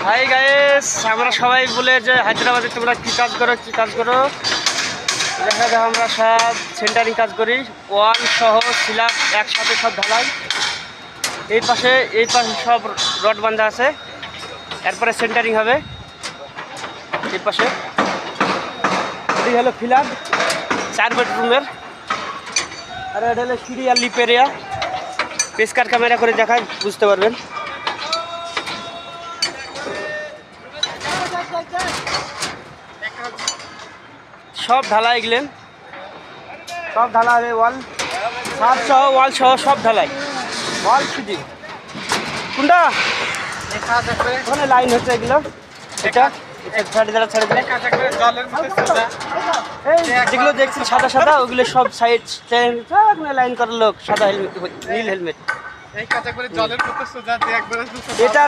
Hi guys, আমরা সবাই বলে যে হায়দ্রাবাদে তোমরা কী কাজ করো। দেখা যায় আমরা সব সেন্টারিং কাজ করি, ওয়াল সহ স্ল্যাব একসাথে সব ঢালাই। এই পাশে সব রড বাঁধা আছে, এরপরে সেন্টারিং হবে। এই পাশে এই হলো ফিলার 4 বেডরুমের, আর এটা হলো সিঁড়ি আর লিপ এরিয়া। পেস্কার ক্যামেরা করে দেখায় বুঝতে পারবেন। সব ঢালাই গেলেন, সব ঢালা হবে। ওয়াল ছাদ সহ ওয়াল সহ সব ঢালাই। ওয়াল ফিটিং কোনটা ওখানে লাইন হচ্ছে এগুলো। এটা ছেড়ে দিলে এই যেগুলো দেখছেন সাদা সাদা ওগুলো সব সাইড লাইন করার লোক, সাদা হেলমেট নীল হেলমেট। এটার